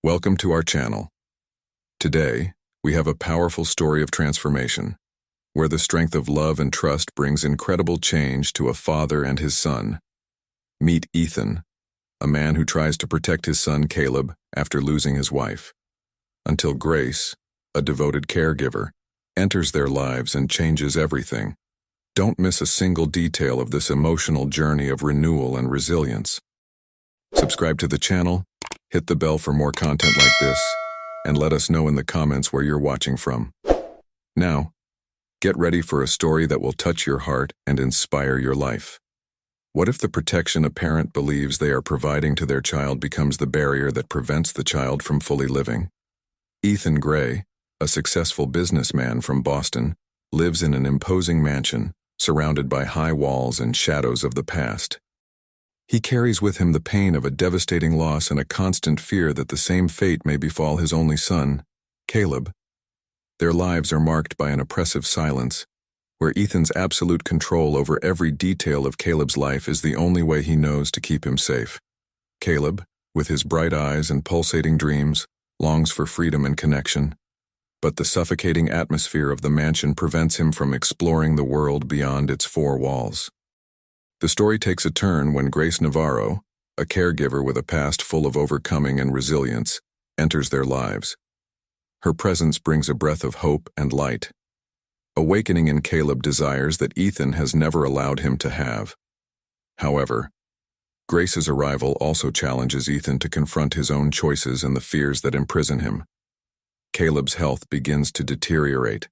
Welcome to our channel. Today, we have a powerful story of transformation, where the strength of love and trust brings incredible change to a father and his son. Meet Ethan, a man who tries to protect his son Caleb after losing his wife, until Grace, a devoted caregiver, enters their lives and changes everything. Don't miss a single detail of this emotional journey of renewal and resilience. Subscribe to the channel, hit the bell for more content like this, and let us know in the comments where you're watching from. Now, get ready for a story that will touch your heart and inspire your life. What if the protection a parent believes they are providing to their child becomes the barrier that prevents the child from fully living? Ethan Gray, a successful businessman from Boston, lives in an imposing mansion, surrounded by high walls and shadows of the past. He carries with him the pain of a devastating loss and a constant fear that the same fate may befall his only son, Caleb. Their lives are marked by an oppressive silence, where Ethan's absolute control over every detail of Caleb's life is the only way he knows to keep him safe. Caleb, with his bright eyes and pulsating dreams, longs for freedom and connection, but the suffocating atmosphere of the mansion prevents him from exploring the world beyond its four walls. The story takes a turn when Grace Navarro, a caregiver with a past full of overcoming and resilience, enters their lives. Her presence brings a breath of hope and light, awakening in Caleb desires that Ethan has never allowed him to have. However, Grace's arrival also challenges Ethan to confront his own choices and the fears that imprison him. Caleb's health begins to deteriorate,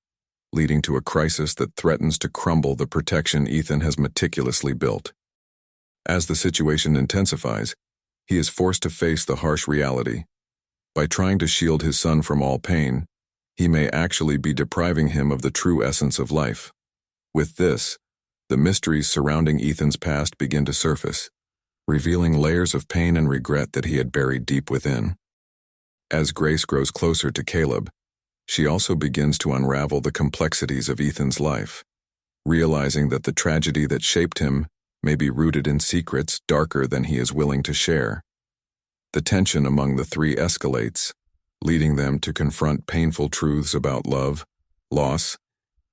leading to a crisis that threatens to crumble the protection Ethan has meticulously built. As the situation intensifies, he is forced to face the harsh reality. By trying to shield his son from all pain, he may actually be depriving him of the true essence of life. With this, the mysteries surrounding Ethan's past begin to surface, revealing layers of pain and regret that he had buried deep within. As Grace grows closer to Caleb, she also begins to unravel the complexities of Ethan's life, realizing that the tragedy that shaped him may be rooted in secrets darker than he is willing to share. The tension among the three escalates, leading them to confront painful truths about love, loss,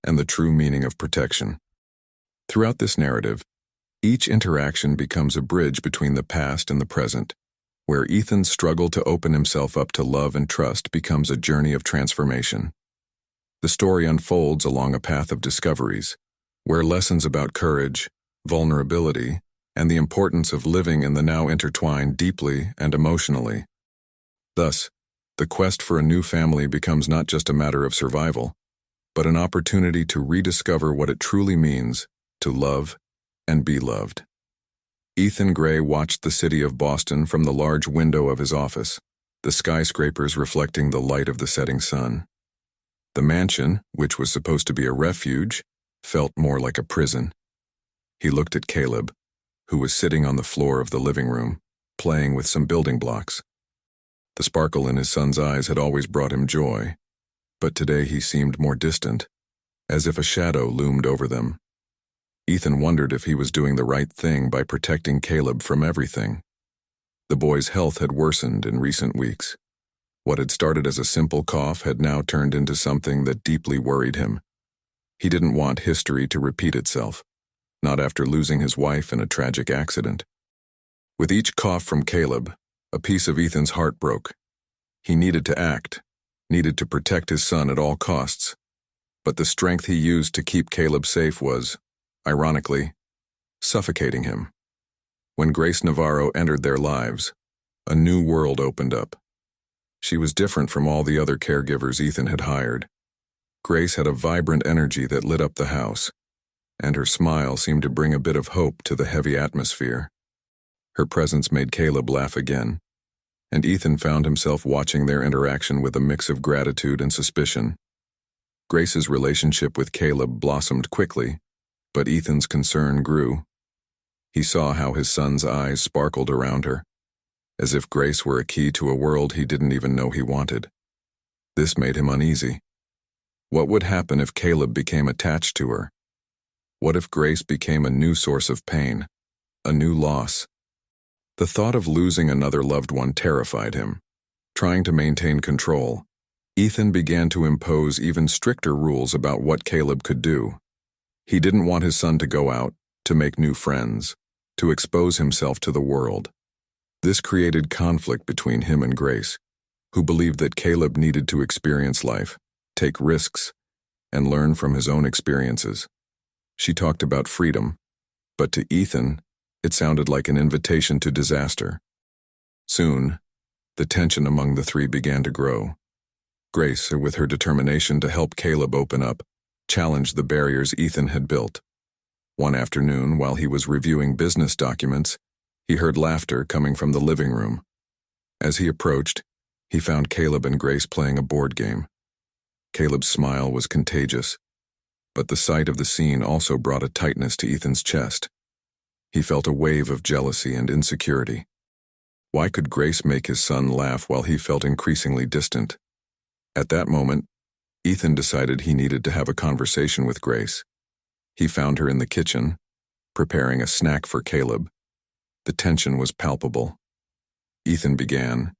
and the true meaning of protection. Throughout this narrative, each interaction becomes a bridge between the past and the present, where Ethan's struggle to open himself up to love and trust becomes a journey of transformation. The story unfolds along a path of discoveries, where lessons about courage, vulnerability, and the importance of living in the now intertwine deeply and emotionally. Thus, the quest for a new family becomes not just a matter of survival, but an opportunity to rediscover what it truly means to love and be loved. Ethan Gray watched the city of Boston from the large window of his office, the skyscrapers reflecting the light of the setting sun. The mansion, which was supposed to be a refuge, felt more like a prison. He looked at Caleb, who was sitting on the floor of the living room, playing with some building blocks. The sparkle in his son's eyes had always brought him joy, but today he seemed more distant, as if a shadow loomed over them. Ethan wondered if he was doing the right thing by protecting Caleb from everything. The boy's health had worsened in recent weeks. What had started as a simple cough had now turned into something that deeply worried him. He didn't want history to repeat itself, not after losing his wife in a tragic accident. With each cough from Caleb, a piece of Ethan's heart broke. He needed to act, needed to protect his son at all costs. But the strength he used to keep Caleb safe was, ironically, suffocating him. When Grace Navarro entered their lives, a new world opened up. She was different from all the other caregivers Ethan had hired. Grace had a vibrant energy that lit up the house, and her smile seemed to bring a bit of hope to the heavy atmosphere. Her presence made Caleb laugh again, and Ethan found himself watching their interaction with a mix of gratitude and suspicion. Grace's relationship with Caleb blossomed quickly, but Ethan's concern grew. He saw how his son's eyes sparkled around her, as if Grace were a key to a world he didn't even know he wanted. This made him uneasy. What would happen if Caleb became attached to her? What if Grace became a new source of pain, a new loss? The thought of losing another loved one terrified him, Trying to maintain control, Ethan began to impose even stricter rules about what Caleb could do. He didn't want his son to go out, to make new friends, to expose himself to the world. This created conflict between him and Grace, who believed that Caleb needed to experience life, take risks, and learn from his own experiences. She talked about freedom, but to Ethan, it sounded like an invitation to disaster. Soon, the tension among the three began to grow. Grace, with her determination to help Caleb open up, challenged the barriers Ethan had built. One afternoon, while he was reviewing business documents, he heard laughter coming from the living room. As he approached, he found Caleb and Grace playing a board game. Caleb's smile was contagious, but the sight of the scene also brought a tightness to Ethan's chest. He felt a wave of jealousy and insecurity. Why could Grace make his son laugh while he felt increasingly distant? At that moment, Ethan decided he needed to have a conversation with Grace. He found her in the kitchen, preparing a snack for Caleb. The tension was palpable. Ethan began,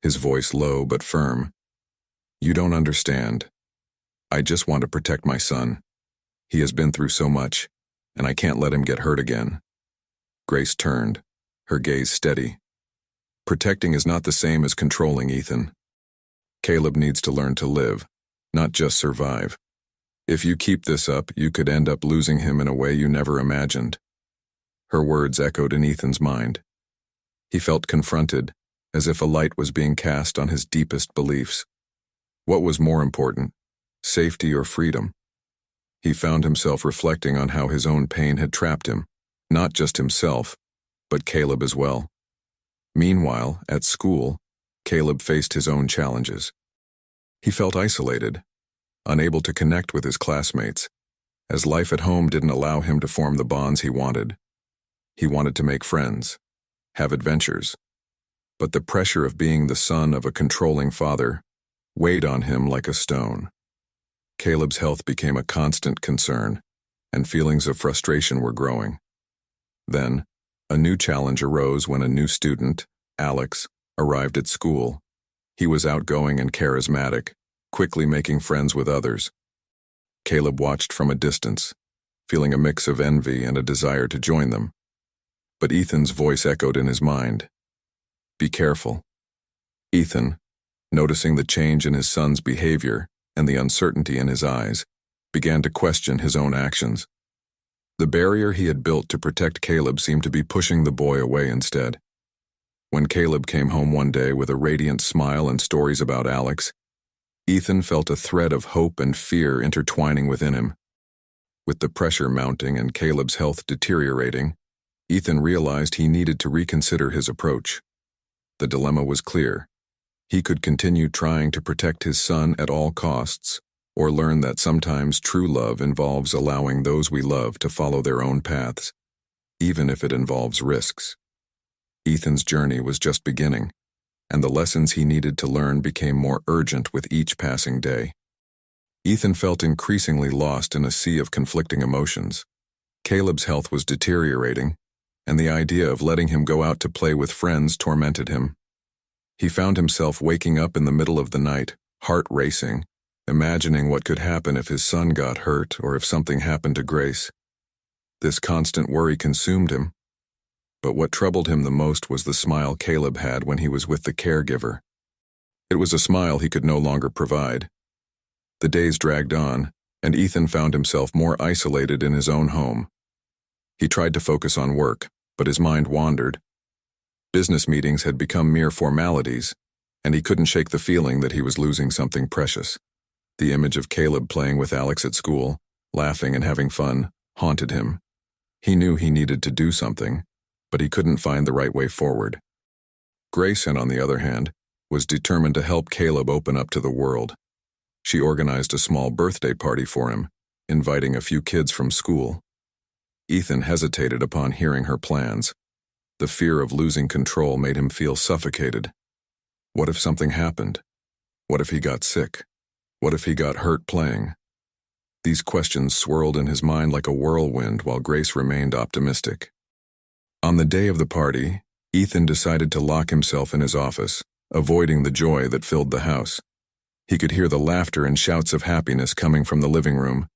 his voice low but firm. "You don't understand. I just want to protect my son. He has been through so much, and I can't let him get hurt again." Grace turned, her gaze steady. "Protecting is not the same as controlling, Ethan. Caleb needs to learn to live, not just survive. If you keep this up, you could end up losing him in a way you never imagined." Her words echoed in Ethan's mind. He felt confronted, as if a light was being cast on his deepest beliefs. What was more important, safety or freedom? He found himself reflecting on how his own pain had trapped him, not just himself, but Caleb as well. Meanwhile, at school, Caleb faced his own challenges. He felt isolated, unable to connect with his classmates, as life at home didn't allow him to form the bonds he wanted. He wanted to make friends, have adventures, but the pressure of being the son of a controlling father weighed on him like a stone. Caleb's health became a constant concern, and feelings of frustration were growing. Then, a new challenge arose when a new student, Alex, arrived at school. He was outgoing and charismatic, quickly making friends with others. Caleb watched from a distance, feeling a mix of envy and a desire to join them. But Ethan's voice echoed in his mind. "Be careful." Ethan, noticing the change in his son's behavior and the uncertainty in his eyes, began to question his own actions. The barrier he had built to protect Caleb seemed to be pushing the boy away instead. When Caleb came home one day with a radiant smile and stories about Alex, Ethan felt a thread of hope and fear intertwining within him. With the pressure mounting and Caleb's health deteriorating, Ethan realized he needed to reconsider his approach. The dilemma was clear. He could continue trying to protect his son at all costs, or learn that sometimes true love involves allowing those we love to follow their own paths, even if it involves risks. Ethan's journey was just beginning, and the lessons he needed to learn became more urgent with each passing day. Ethan felt increasingly lost in a sea of conflicting emotions. Caleb's health was deteriorating, and the idea of letting him go out to play with friends tormented him. He found himself waking up in the middle of the night, heart racing, imagining what could happen if his son got hurt or if something happened to Grace. This constant worry consumed him. But what troubled him the most was the smile Caleb had when he was with the caregiver. It was a smile he could no longer provide. The days dragged on, and Ethan found himself more isolated in his own home. He tried to focus on work, but his mind wandered. Business meetings had become mere formalities, and he couldn't shake the feeling that he was losing something precious. The image of Caleb playing with Alex at school, laughing and having fun, haunted him. He knew he needed to do something, but he couldn't find the right way forward. Grace, on the other hand, was determined to help Caleb open up to the world. She organized a small birthday party for him, inviting a few kids from school. Ethan hesitated upon hearing her plans. The fear of losing control made him feel suffocated. What if something happened? What if he got sick? What if he got hurt playing? These questions swirled in his mind like a whirlwind while Grace remained optimistic. On the day of the party, Ethan decided to lock himself in his office, avoiding the joy that filled the house. He could hear the laughter and shouts of happiness coming from the living room.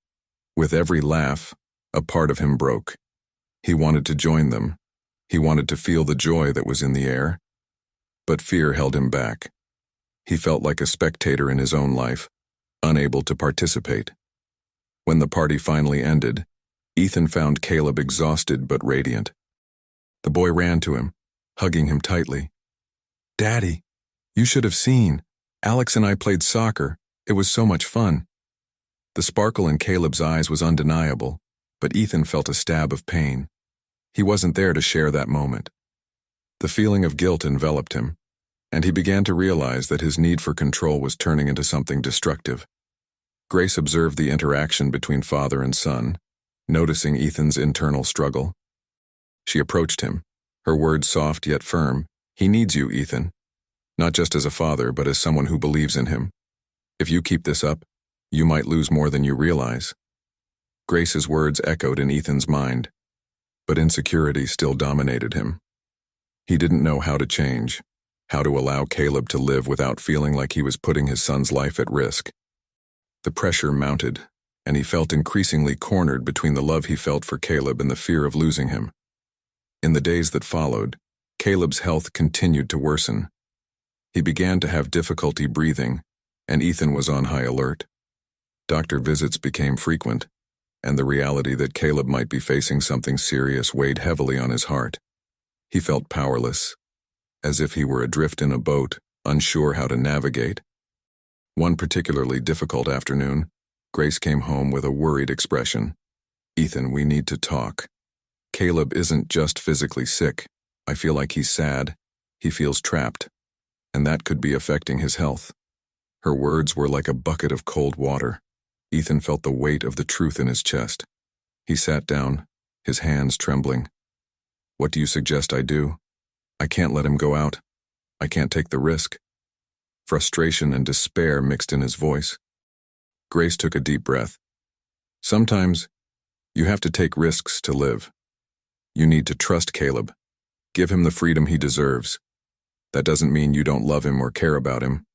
With every laugh, a part of him broke. He wanted to join them. He wanted to feel the joy that was in the air. But fear held him back. He felt like a spectator in his own life, unable to participate. When the party finally ended, Ethan found Caleb exhausted but radiant. The boy ran to him, hugging him tightly. "Daddy, you should have seen. Alex and I played soccer. It was so much fun." The sparkle in Caleb's eyes was undeniable, but Ethan felt a stab of pain. He wasn't there to share that moment. The feeling of guilt enveloped him, and he began to realize that his need for control was turning into something destructive. Grace observed the interaction between father and son, noticing Ethan's internal struggle. She approached him, her words soft yet firm. "He needs you, Ethan. Not just as a father, but as someone who believes in him. If you keep this up, you might lose more than you realize." Grace's words echoed in Ethan's mind, but insecurity still dominated him. He didn't know how to change, how to allow Caleb to live without feeling like he was putting his son's life at risk. The pressure mounted, and he felt increasingly cornered between the love he felt for Caleb and the fear of losing him. In the days that followed, Caleb's health continued to worsen. He began to have difficulty breathing, and Ethan was on high alert. Doctor visits became frequent, and the reality that Caleb might be facing something serious weighed heavily on his heart. He felt powerless, as if he were adrift in a boat, unsure how to navigate. One particularly difficult afternoon, Grace came home with a worried expression. "Ethan, we need to talk. Caleb isn't just physically sick. I feel like he's sad. He feels trapped, and that could be affecting his health." Her words were like a bucket of cold water. Ethan felt the weight of the truth in his chest. He sat down, his hands trembling. "What do you suggest I do? I can't let him go out. I can't take the risk." Frustration and despair mixed in his voice. Grace took a deep breath. "Sometimes, you have to take risks to live. You need to trust Caleb. Give him the freedom he deserves. That doesn't mean you don't love him or care about him."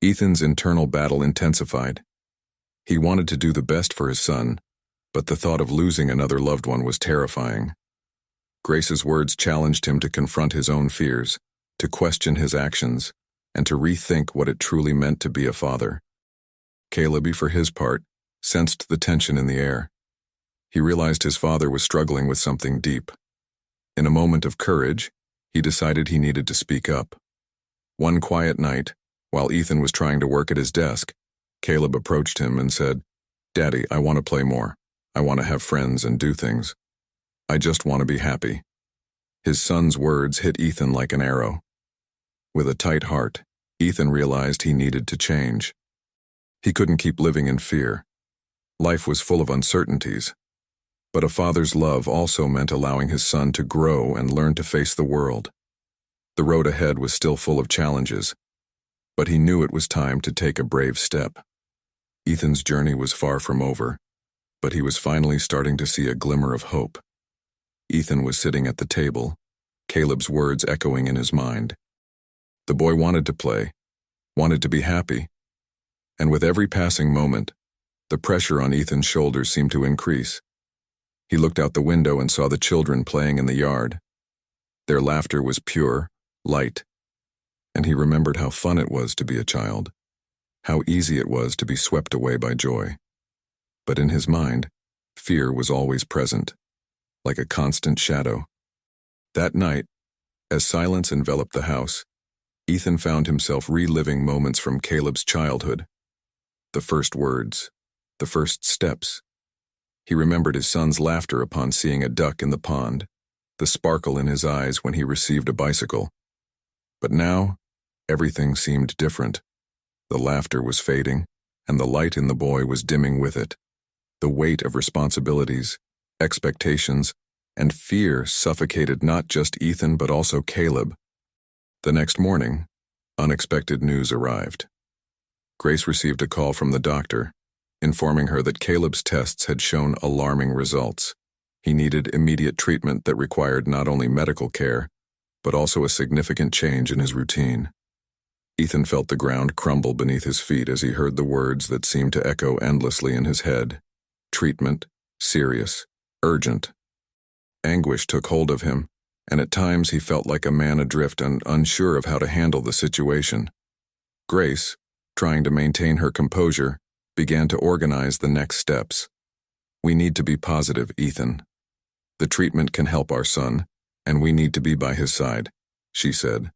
Ethan's internal battle intensified. He wanted to do the best for his son, but the thought of losing another loved one was terrifying. Grace's words challenged him to confront his own fears, to question his actions, and to rethink what it truly meant to be a father. Caleb, for his part, sensed the tension in the air. He realized his father was struggling with something deep. In a moment of courage, he decided he needed to speak up. One quiet night, while Ethan was trying to work at his desk, Caleb approached him and said, "Daddy, I want to play more. I want to have friends and do things. I just want to be happy." His son's words hit Ethan like an arrow. With a tight heart, Ethan realized he needed to change. He couldn't keep living in fear. Life was full of uncertainties, but a father's love also meant allowing his son to grow and learn to face the world. The road ahead was still full of challenges, but he knew it was time to take a brave step. Ethan's journey was far from over, but he was finally starting to see a glimmer of hope. Ethan was sitting at the table, Caleb's words echoing in his mind. The boy wanted to play, wanted to be happy, and with every passing moment, the pressure on Ethan's shoulders seemed to increase. He looked out the window and saw the children playing in the yard. Their laughter was pure, light, and he remembered how fun it was to be a child, how easy it was to be swept away by joy. But in his mind, fear was always present, like a constant shadow. That night, as silence enveloped the house, Ethan found himself reliving moments from Caleb's childhood. The first words, the first steps. He remembered his son's laughter upon seeing a duck in the pond, the sparkle in his eyes when he received a bicycle. But now, everything seemed different. The laughter was fading, and the light in the boy was dimming with it. The weight of responsibilities, expectations, and fear suffocated not just Ethan but also Caleb. The next morning, unexpected news arrived. Grace received a call from the doctor, informing her that Caleb's tests had shown alarming results. He needed immediate treatment that required not only medical care, but also a significant change in his routine. Ethan felt the ground crumble beneath his feet as he heard the words that seemed to echo endlessly in his head. Treatment, serious, urgent. Anguish took hold of him, and at times he felt like a man adrift and unsure of how to handle the situation. Grace, trying to maintain her composure, began to organize the next steps. "We need to be positive, Ethan. The treatment can help our son, and we need to be by his side," she said.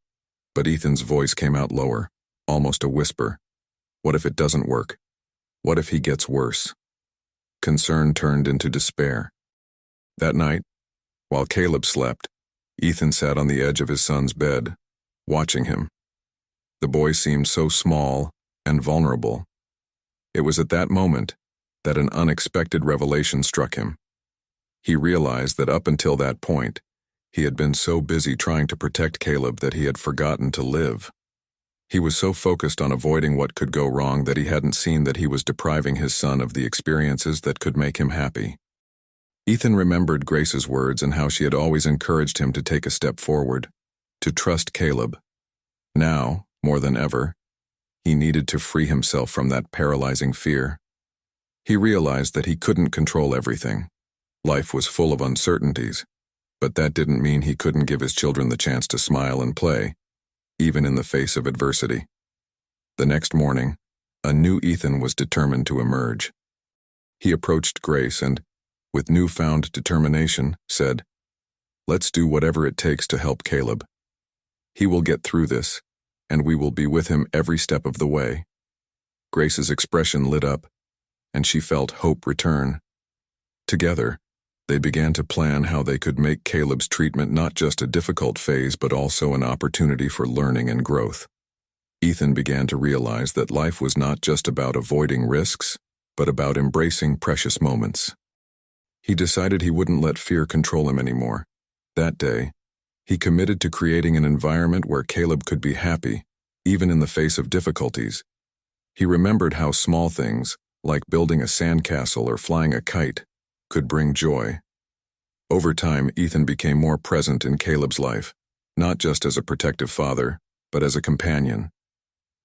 But Ethan's voice came out lower, almost a whisper. "What if it doesn't work? What if he gets worse?" Concern turned into despair. That night, while Caleb slept, Ethan sat on the edge of his son's bed, watching him. The boy seemed so small and vulnerable. It was at that moment that an unexpected revelation struck him. He realized that up until that point, he had been so busy trying to protect Caleb that he had forgotten to live. He was so focused on avoiding what could go wrong that he hadn't seen that he was depriving his son of the experiences that could make him happy. Ethan remembered Grace's words and how she had always encouraged him to take a step forward, to trust Caleb. Now, more than ever, he needed to free himself from that paralyzing fear. He realized that he couldn't control everything. Life was full of uncertainties, but that didn't mean he couldn't give his children the chance to smile and play, even in the face of adversity. The next morning, a new Ethan was determined to emerge. He approached Grace and, with newfound determination, said, "Let's do whatever it takes to help Caleb. He will get through this, and we will be with him every step of the way." Grace's expression lit up, and she felt hope return. Together, they began to plan how they could make Caleb's treatment not just a difficult phase but also an opportunity for learning and growth. Ethan began to realize that life was not just about avoiding risks, but about embracing precious moments. He decided he wouldn't let fear control him anymore. That day, he committed to creating an environment where Caleb could be happy, even in the face of difficulties. He remembered how small things, like building a sandcastle or flying a kite, could bring joy. Over time, Ethan became more present in Caleb's life, not just as a protective father, but as a companion.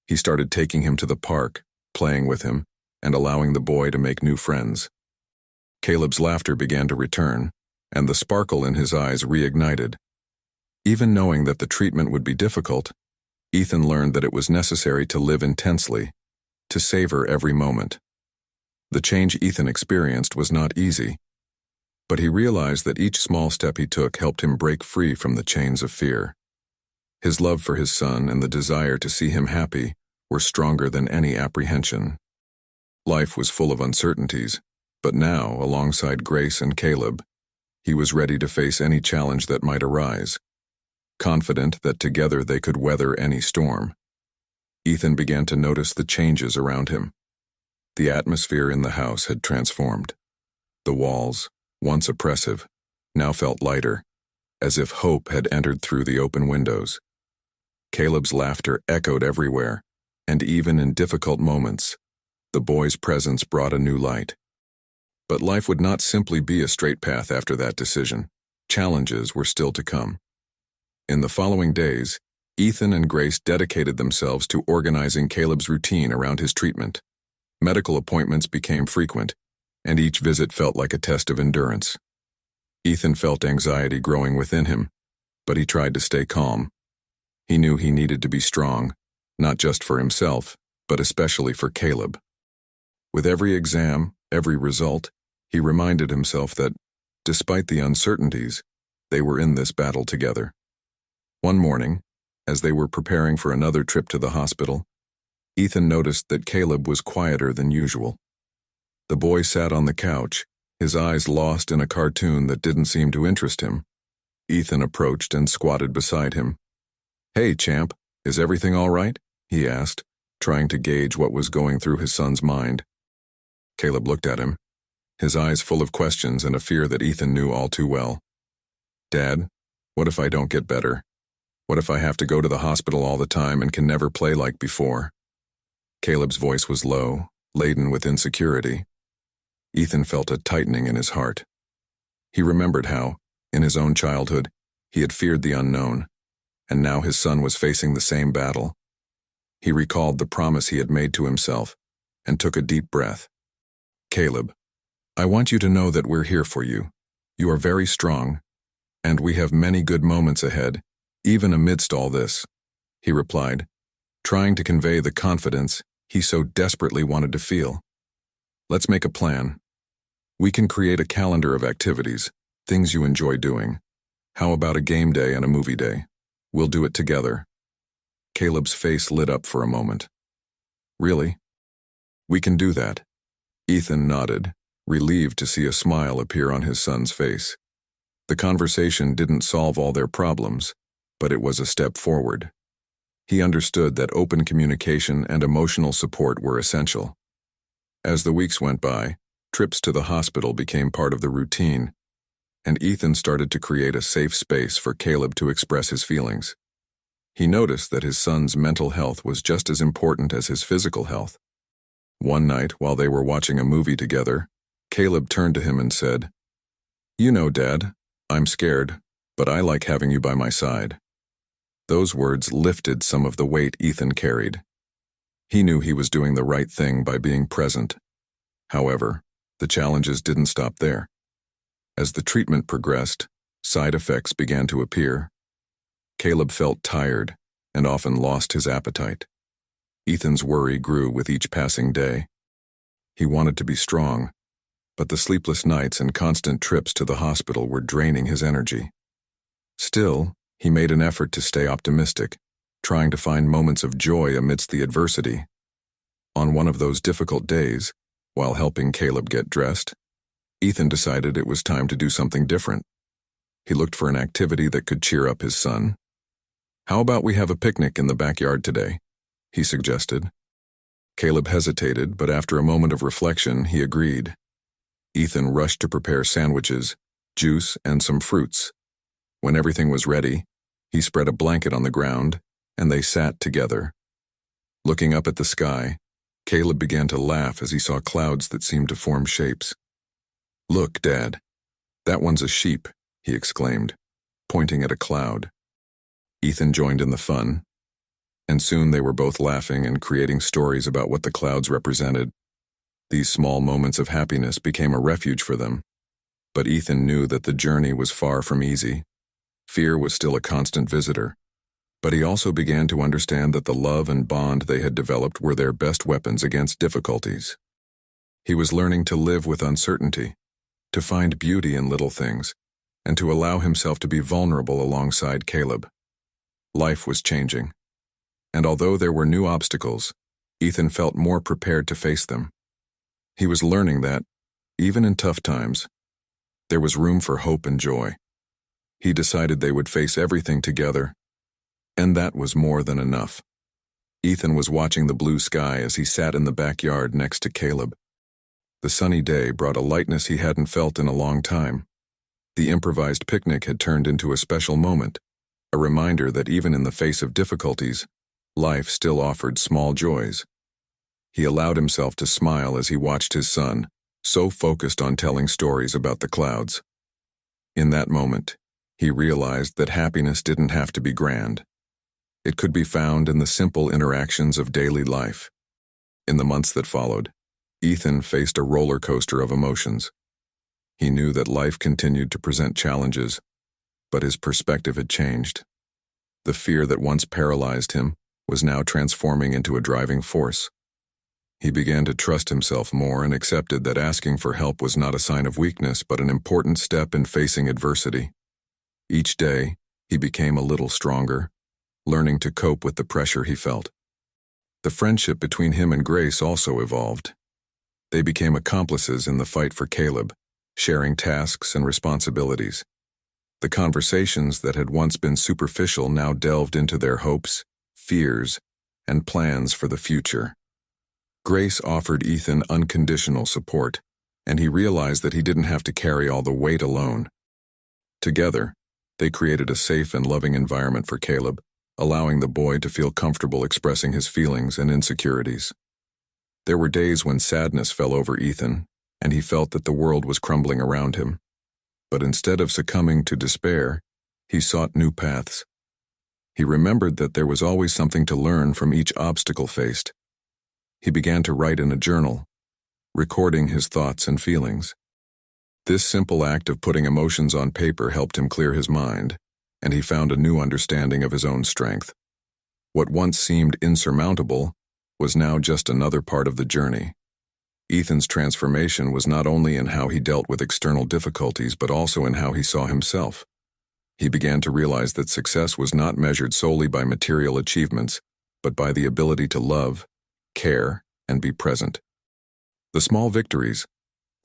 He started taking him to the park, playing with him, and allowing the boy to make new friends. Caleb's laughter began to return, and the sparkle in his eyes reignited. Even knowing that the treatment would be difficult, Ethan learned that it was necessary to live intensely, to savor every moment. The change Ethan experienced was not easy, but he realized that each small step he took helped him break free from the chains of fear. His love for his son and the desire to see him happy were stronger than any apprehension. Life was full of uncertainties, but now, alongside Grace and Caleb, he was ready to face any challenge that might arise, confident that together they could weather any storm. Ethan began to notice the changes around him. The atmosphere in the house had transformed. The walls, once oppressive, now felt lighter, as if hope had entered through the open windows. Caleb's laughter echoed everywhere, and even in difficult moments, the boy's presence brought a new light. But life would not simply be a straight path after that decision. Challenges were still to come. In the following days, Ethan and Grace dedicated themselves to organizing Caleb's routine around his treatment. Medical appointments became frequent, and each visit felt like a test of endurance. Ethan felt anxiety growing within him, but he tried to stay calm. He knew he needed to be strong, not just for himself, but especially for Caleb. With every exam, every result, he reminded himself that, despite the uncertainties, they were in this battle together. One morning, as they were preparing for another trip to the hospital, Ethan noticed that Caleb was quieter than usual. The boy sat on the couch, his eyes lost in a cartoon that didn't seem to interest him. Ethan approached and squatted beside him. "Hey, champ, is everything all right?" he asked, trying to gauge what was going through his son's mind. Caleb looked at him, his eyes full of questions and a fear that Ethan knew all too well. "Dad, what if I don't get better? What if I have to go to the hospital all the time and can never play like before?" Caleb's voice was low, laden with insecurity. Ethan felt a tightening in his heart. He remembered how, in his own childhood, he had feared the unknown, and now his son was facing the same battle. He recalled the promise he had made to himself and took a deep breath. "Caleb, I want you to know that we're here for you. You are very strong, and we have many good moments ahead, even amidst all this," he replied, trying to convey the confidence he so desperately wanted to feel. "Let's make a plan. We can create a calendar of activities, things you enjoy doing. How about a game day and a movie day? We'll do it together." Caleb's face lit up for a moment. "Really? We can do that." Ethan nodded, relieved to see a smile appear on his son's face. The conversation didn't solve all their problems, but it was a step forward. He understood that open communication and emotional support were essential. As the weeks went by, trips to the hospital became part of the routine, and Ethan started to create a safe space for Caleb to express his feelings. He noticed that his son's mental health was just as important as his physical health. One night, while they were watching a movie together, Caleb turned to him and said, "You know, Dad, I'm scared, but I like having you by my side." Those words lifted some of the weight Ethan carried. He knew he was doing the right thing by being present. However, the challenges didn't stop there. As the treatment progressed, side effects began to appear. Caleb felt tired and often lost his appetite. Ethan's worry grew with each passing day. He wanted to be strong, but the sleepless nights and constant trips to the hospital were draining his energy. Still, he made an effort to stay optimistic, trying to find moments of joy amidst the adversity. On one of those difficult days, while helping Caleb get dressed, Ethan decided it was time to do something different. He looked for an activity that could cheer up his son. "How about we have a picnic in the backyard today?" he suggested. Caleb hesitated, but after a moment of reflection, he agreed. Ethan rushed to prepare sandwiches, juice, and some fruits. When everything was ready, he spread a blanket on the ground, and they sat together. Looking up at the sky, Caleb began to laugh as he saw clouds that seemed to form shapes. "Look, Dad, that one's a sheep," he exclaimed, pointing at a cloud. Ethan joined in the fun, and soon they were both laughing and creating stories about what the clouds represented. These small moments of happiness became a refuge for them, but Ethan knew that the journey was far from easy. Fear was still a constant visitor, but he also began to understand that the love and bond they had developed were their best weapons against difficulties. He was learning to live with uncertainty, to find beauty in little things, and to allow himself to be vulnerable alongside Caleb. Life was changing, and although there were new obstacles, Ethan felt more prepared to face them. He was learning that, even in tough times, there was room for hope and joy. He decided they would face everything together, and that was more than enough. Ethan was watching the blue sky as he sat in the backyard next to Caleb. The sunny day brought a lightness he hadn't felt in a long time. The improvised picnic had turned into a special moment, a reminder that even in the face of difficulties, life still offered small joys. He allowed himself to smile as he watched his son, so focused on telling stories about the clouds. In that moment, he realized that happiness didn't have to be grand. It could be found in the simple interactions of daily life. In the months that followed, Ethan faced a roller coaster of emotions. He knew that life continued to present challenges, but his perspective had changed. The fear that once paralyzed him was now transforming into a driving force. He began to trust himself more and accepted that asking for help was not a sign of weakness but an important step in facing adversity. Each day, he became a little stronger, learning to cope with the pressure he felt. The friendship between him and Grace also evolved. They became accomplices in the fight for Caleb, sharing tasks and responsibilities. The conversations that had once been superficial now delved into their hopes, fears, and plans for the future. Grace offered Ethan unconditional support, and he realized that he didn't have to carry all the weight alone. Together, they created a safe and loving environment for Caleb, allowing the boy to feel comfortable expressing his feelings and insecurities. There were days when sadness fell over Ethan, and he felt that the world was crumbling around him. But instead of succumbing to despair, he sought new paths. He remembered that there was always something to learn from each obstacle faced. He began to write in a journal, recording his thoughts and feelings. This simple act of putting emotions on paper helped him clear his mind, and he found a new understanding of his own strength. What once seemed insurmountable was now just another part of the journey. Ethan's transformation was not only in how he dealt with external difficulties, but also in how he saw himself. He began to realize that success was not measured solely by material achievements, but by the ability to love, care, and be present. The small victories,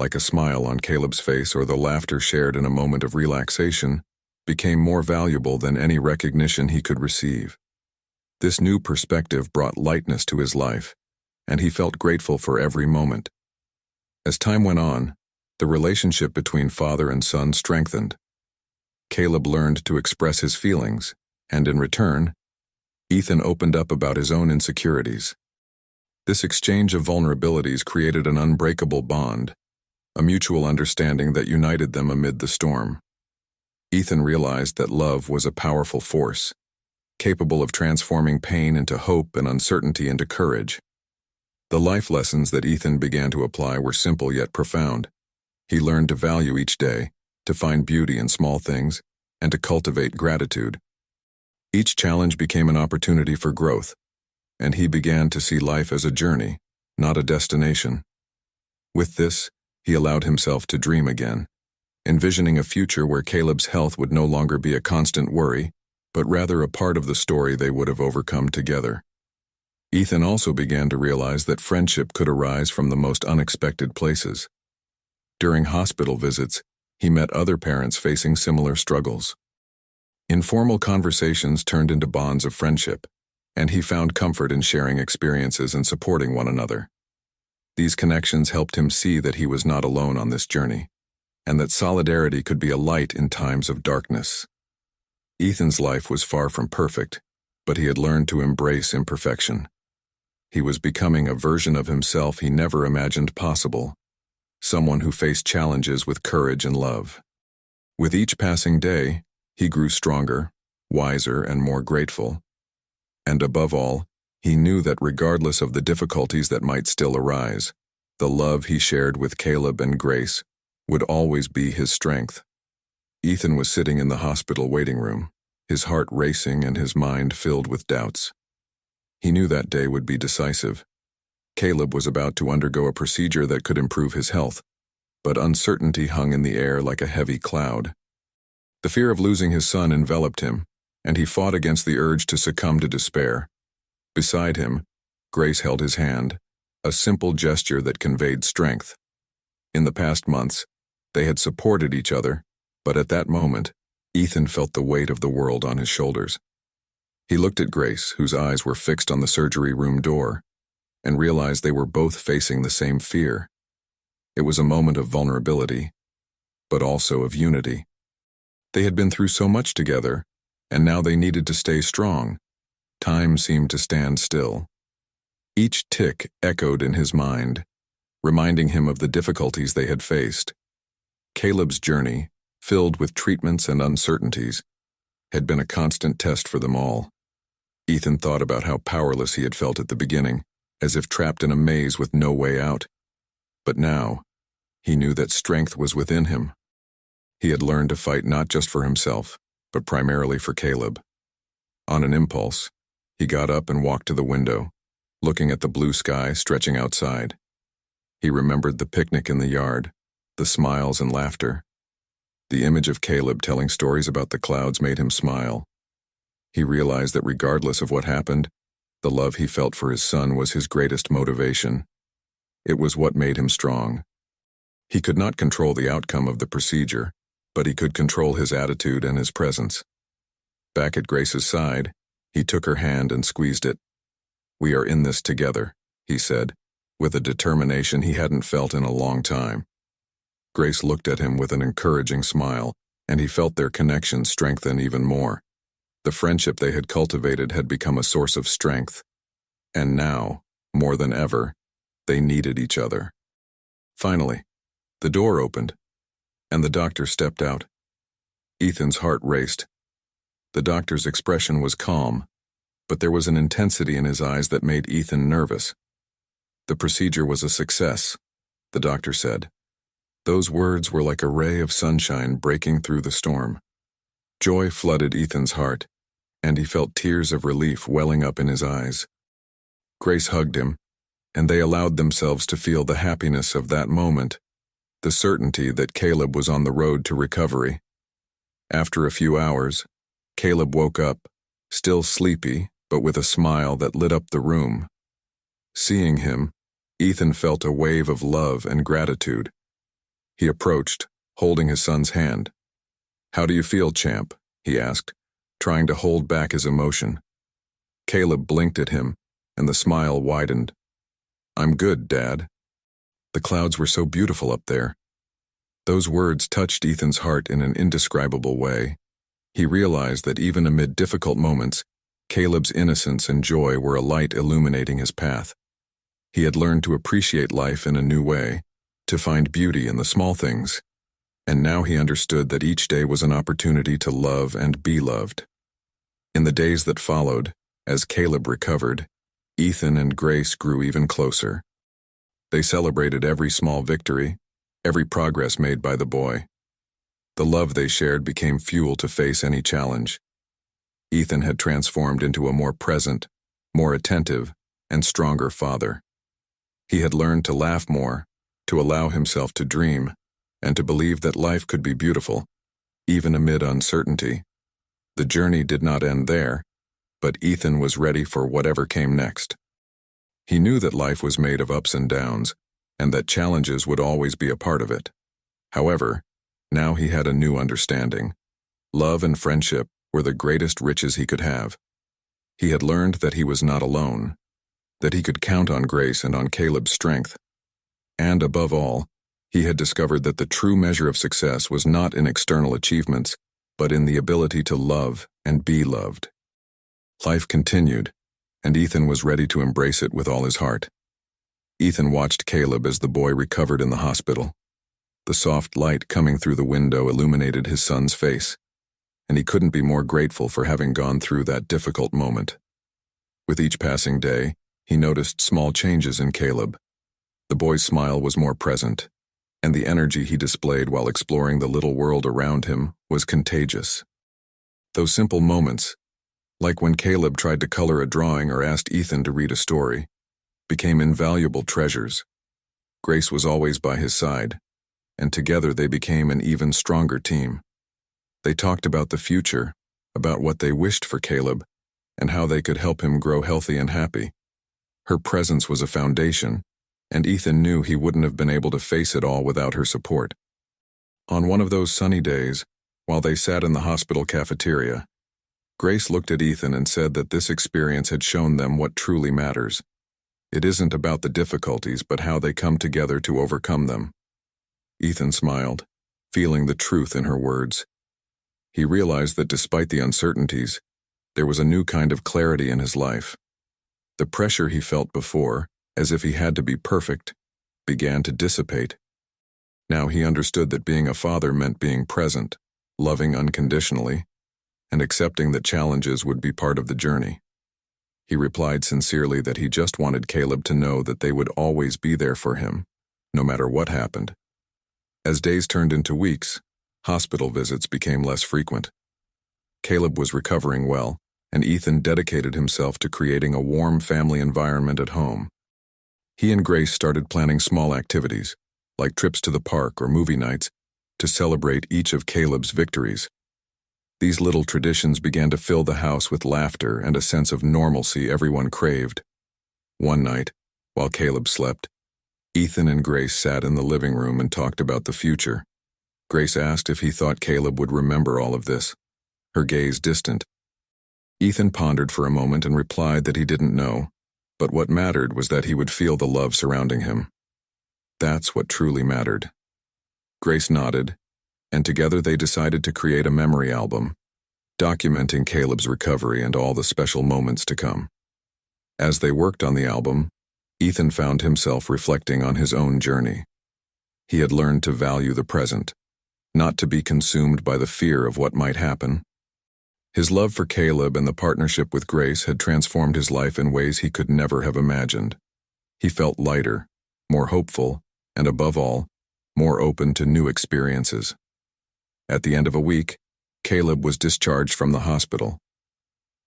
like a smile on Caleb's face or the laughter shared in a moment of relaxation, became more valuable than any recognition he could receive. This new perspective brought lightness to his life, and he felt grateful for every moment. As time went on, the relationship between father and son strengthened. Caleb learned to express his feelings, and in return, Ethan opened up about his own insecurities. This exchange of vulnerabilities created an unbreakable bond, a mutual understanding that united them amid the storm. Ethan realized that love was a powerful force, capable of transforming pain into hope and uncertainty into courage. The life lessons that Ethan began to apply were simple yet profound. He learned to value each day, to find beauty in small things, and to cultivate gratitude. Each challenge became an opportunity for growth, and he began to see life as a journey, not a destination. With this, he allowed himself to dream again, envisioning a future where Caleb's health would no longer be a constant worry, but rather a part of the story they would have overcome together. Ethan also began to realize that friendship could arise from the most unexpected places. During hospital visits, he met other parents facing similar struggles. Informal conversations turned into bonds of friendship, and he found comfort in sharing experiences and supporting one another. These connections helped him see that he was not alone on this journey, and that solidarity could be a light in times of darkness. Ethan's life was far from perfect, but he had learned to embrace imperfection. He was becoming a version of himself he never imagined possible, someone who faced challenges with courage and love. With each passing day, he grew stronger, wiser, and more grateful. And above all, he knew that regardless of the difficulties that might still arise, the love he shared with Caleb and Grace would always be his strength. Ethan was sitting in the hospital waiting room, his heart racing and his mind filled with doubts. He knew that day would be decisive. Caleb was about to undergo a procedure that could improve his health, but uncertainty hung in the air like a heavy cloud. The fear of losing his son enveloped him, and he fought against the urge to succumb to despair. Beside him, Grace held his hand, a simple gesture that conveyed strength. In the past months, they had supported each other, but at that moment, Ethan felt the weight of the world on his shoulders. He looked at Grace, whose eyes were fixed on the surgery room door, and realized they were both facing the same fear. It was a moment of vulnerability, but also of unity. They had been through so much together, and now they needed to stay strong. Time seemed to stand still. Each tick echoed in his mind, reminding him of the difficulties they had faced. Caleb's journey, filled with treatments and uncertainties, had been a constant test for them all. Ethan thought about how powerless he had felt at the beginning, as if trapped in a maze with no way out. But now, he knew that strength was within him. He had learned to fight not just for himself, but primarily for Caleb. On an impulse, he got up and walked to the window, looking at the blue sky stretching outside. He remembered the picnic in the yard, the smiles and laughter. The image of Caleb telling stories about the clouds made him smile. He realized that regardless of what happened, the love he felt for his son was his greatest motivation. It was what made him strong. He could not control the outcome of the procedure, but he could control his attitude and his presence. Back at Grace's side, he took her hand and squeezed it. "We are in this together," he said, with a determination he hadn't felt in a long time. Grace looked at him with an encouraging smile, and he felt their connection strengthen even more. The friendship they had cultivated had become a source of strength, and now, more than ever, they needed each other. Finally, the door opened, and the doctor stepped out. Ethan's heart raced. The doctor's expression was calm, but there was an intensity in his eyes that made Ethan nervous. The procedure was a success, the doctor said. Those words were like a ray of sunshine breaking through the storm. Joy flooded Ethan's heart, and he felt tears of relief welling up in his eyes. Grace hugged him, and they allowed themselves to feel the happiness of that moment, the certainty that Caleb was on the road to recovery. After a few hours, Caleb woke up, still sleepy, but with a smile that lit up the room. Seeing him, Ethan felt a wave of love and gratitude. He approached, holding his son's hand. "How do you feel, champ?" he asked, trying to hold back his emotion. Caleb blinked at him, and the smile widened. "I'm good, Dad. The clouds were so beautiful up there." Those words touched Ethan's heart in an indescribable way. He realized that even amid difficult moments, Caleb's innocence and joy were a light illuminating his path. He had learned to appreciate life in a new way, to find beauty in the small things, and now he understood that each day was an opportunity to love and be loved. In the days that followed, as Caleb recovered, Ethan and Grace grew even closer. They celebrated every small victory, every progress made by the boy. The love they shared became fuel to face any challenge. Ethan had transformed into a more present, more attentive, and stronger father. He had learned to laugh more, to allow himself to dream, and to believe that life could be beautiful, even amid uncertainty. The journey did not end there, but Ethan was ready for whatever came next. He knew that life was made of ups and downs, and that challenges would always be a part of it. However, now he had a new understanding. Love and friendship were the greatest riches he could have. He had learned that he was not alone, that he could count on Grace and on Caleb's strength. And above all, he had discovered that the true measure of success was not in external achievements, but in the ability to love and be loved. Life continued, and Ethan was ready to embrace it with all his heart. Ethan watched Caleb as the boy recovered in the hospital. The soft light coming through the window illuminated his son's face, and he couldn't be more grateful for having gone through that difficult moment. With each passing day, he noticed small changes in Caleb. The boy's smile was more present, and the energy he displayed while exploring the little world around him was contagious. Those simple moments, like when Caleb tried to color a drawing or asked Ethan to read a story, became invaluable treasures. Grace was always by his side, and together they became an even stronger team. They talked about the future, about what they wished for Caleb, and how they could help him grow healthy and happy. Her presence was a foundation, and Ethan knew he wouldn't have been able to face it all without her support. On one of those sunny days, while they sat in the hospital cafeteria, Grace looked at Ethan and said that this experience had shown them what truly matters. It isn't about the difficulties, but how they come together to overcome them. Ethan smiled, feeling the truth in her words. He realized that despite the uncertainties, there was a new kind of clarity in his life. The pressure he felt before, as if he had to be perfect, began to dissipate. Now he understood that being a father meant being present, loving unconditionally, and accepting that challenges would be part of the journey. He replied sincerely that he just wanted Caleb to know that they would always be there for him, no matter what happened. As days turned into weeks, hospital visits became less frequent. Caleb was recovering well, and Ethan dedicated himself to creating a warm family environment at home. He and Grace started planning small activities, like trips to the park or movie nights, to celebrate each of Caleb's victories. These little traditions began to fill the house with laughter and a sense of normalcy everyone craved. One night, while Caleb slept, Ethan and Grace sat in the living room and talked about the future. Grace asked if he thought Caleb would remember all of this, her gaze distant. Ethan pondered for a moment and replied that he didn't know, but what mattered was that he would feel the love surrounding him. That's what truly mattered. Grace nodded, and together they decided to create a memory album, documenting Caleb's recovery and all the special moments to come. As they worked on the album, Ethan found himself reflecting on his own journey. He had learned to value the present, not to be consumed by the fear of what might happen. His love for Caleb and the partnership with Grace had transformed his life in ways he could never have imagined. He felt lighter, more hopeful, and above all, more open to new experiences. At the end of a week, Caleb was discharged from the hospital.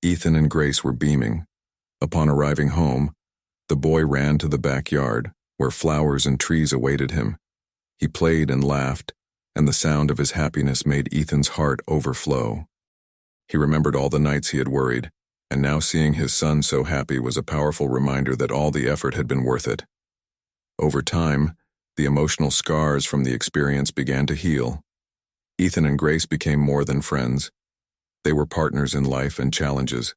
Ethan and Grace were beaming. Upon arriving home, the boy ran to the backyard, where flowers and trees awaited him. He played and laughed, and the sound of his happiness made Ethan's heart overflow. He remembered all the nights he had worried, and now seeing his son so happy was a powerful reminder that all the effort had been worth it. Over time, the emotional scars from the experience began to heal. Ethan and Grace became more than friends. They were partners in life and challenges.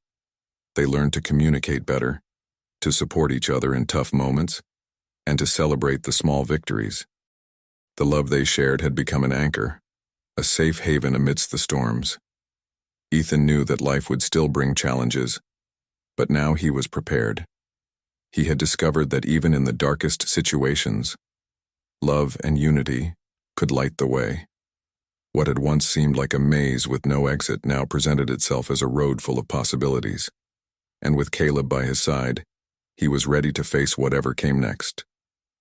They learned to communicate better, to support each other in tough moments, and to celebrate the small victories. The love they shared had become an anchor, a safe haven amidst the storms. Ethan knew that life would still bring challenges, but now he was prepared. He had discovered that even in the darkest situations, love and unity could light the way. What had once seemed like a maze with no exit now presented itself as a road full of possibilities. And with Caleb by his side, he was ready to face whatever came next,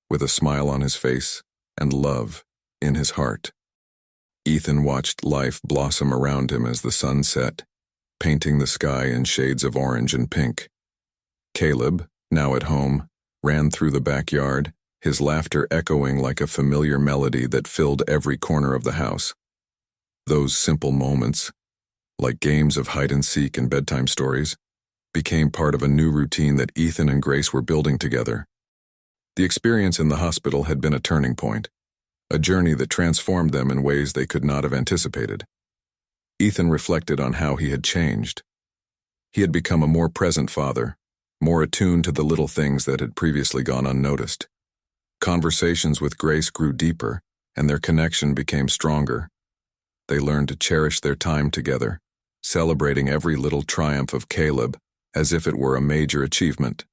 with a smile on his face and love in his heart. Ethan watched life blossom around him as the sun set, painting the sky in shades of orange and pink. Caleb, now at home, ran through the backyard, his laughter echoing like a familiar melody that filled every corner of the house. Those simple moments, like games of hide-and-seek and bedtime stories, became part of a new routine that Ethan and Grace were building together. The experience in the hospital had been a turning point, a journey that transformed them in ways they could not have anticipated. Ethan reflected on how he had changed. He had become a more present father, more attuned to the little things that had previously gone unnoticed. Conversations with Grace grew deeper, and their connection became stronger. They learned to cherish their time together, celebrating every little triumph of Caleb as if it were a major achievement.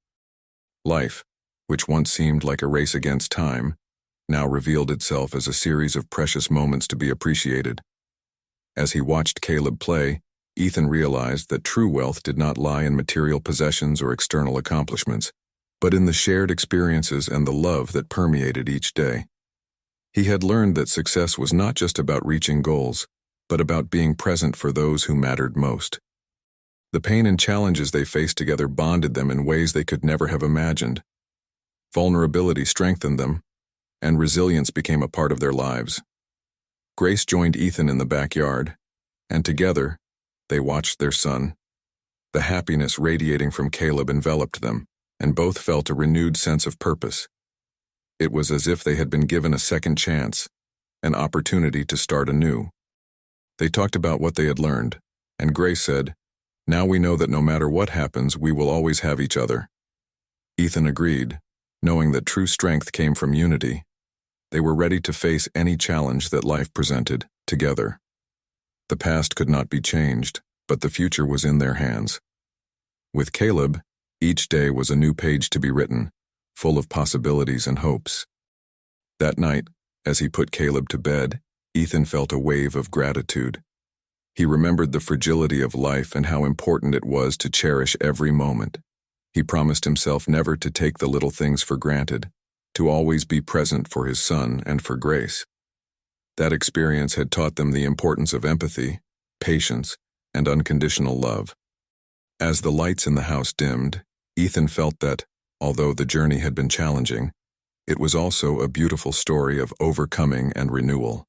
Life, which once seemed like a race against time, now revealed itself as a series of precious moments to be appreciated. As he watched Caleb play, Ethan realized that true wealth did not lie in material possessions or external accomplishments, but in the shared experiences and the love that permeated each day. He had learned that success was not just about reaching goals, but about being present for those who mattered most. The pain and challenges they faced together bonded them in ways they could never have imagined. Vulnerability strengthened them, and resilience became a part of their lives. Grace joined Ethan in the backyard, and together, they watched their son. The happiness radiating from Caleb enveloped them, and both felt a renewed sense of purpose. It was as if they had been given a second chance, an opportunity to start anew. They talked about what they had learned, and Grace said, "Now we know that no matter what happens, we will always have each other." Ethan agreed, knowing that true strength came from unity. They were ready to face any challenge that life presented, together. The past could not be changed, but the future was in their hands. With Caleb, each day was a new page to be written, full of possibilities and hopes. That night, as he put Caleb to bed, Ethan felt a wave of gratitude. He remembered the fragility of life and how important it was to cherish every moment. He promised himself never to take the little things for granted, to always be present for his son and for Grace. That experience had taught them the importance of empathy, patience, and unconditional love. As the lights in the house dimmed, Ethan felt that, although the journey had been challenging, it was also a beautiful story of overcoming and renewal.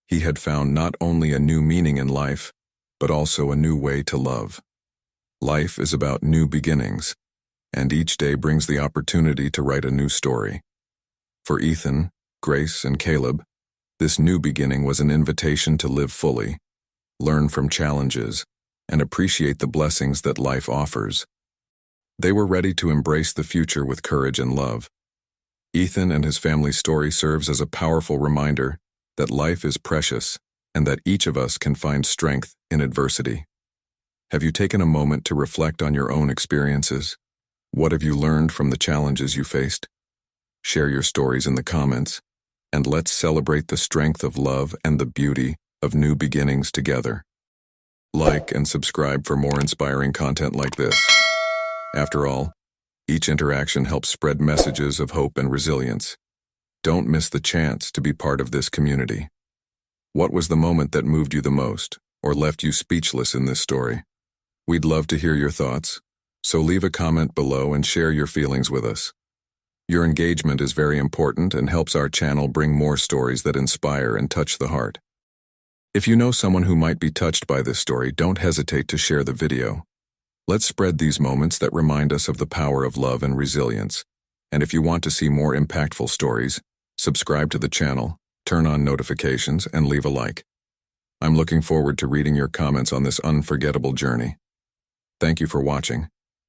He had found not only a new meaning in life, but also a new way to love. Life is about new beginnings, and each day brings the opportunity to write a new story. For Ethan, Grace, and Caleb, this new beginning was an invitation to live fully, learn from challenges, and appreciate the blessings that life offers. They were ready to embrace the future with courage and love. Ethan and his family's story serves as a powerful reminder that life is precious and that each of us can find strength in adversity. Have you taken a moment to reflect on your own experiences? What have you learned from the challenges you faced? Share your stories in the comments, and let's celebrate the strength of love and the beauty of new beginnings together. like, and subscribe for more inspiring content like this. After all, each interaction helps spread messages of hope and resilience. Don't miss the chance to be part of this community. What was the moment that moved you the most, or left you speechless in this story? We'd love to hear your thoughts, so leave a comment below and share your feelings with us. Your engagement is very important and helps our channel bring more stories that inspire and touch the heart. If you know someone who might be touched by this story, don't hesitate to share the video. Let's spread these moments that remind us of the power of love and resilience. And if you want to see more impactful stories, subscribe to the channel, turn on notifications, and leave a like. I'm looking forward to reading your comments on this unforgettable journey. Thank you for watching,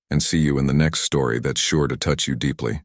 and see you in the next story that's sure to touch you deeply.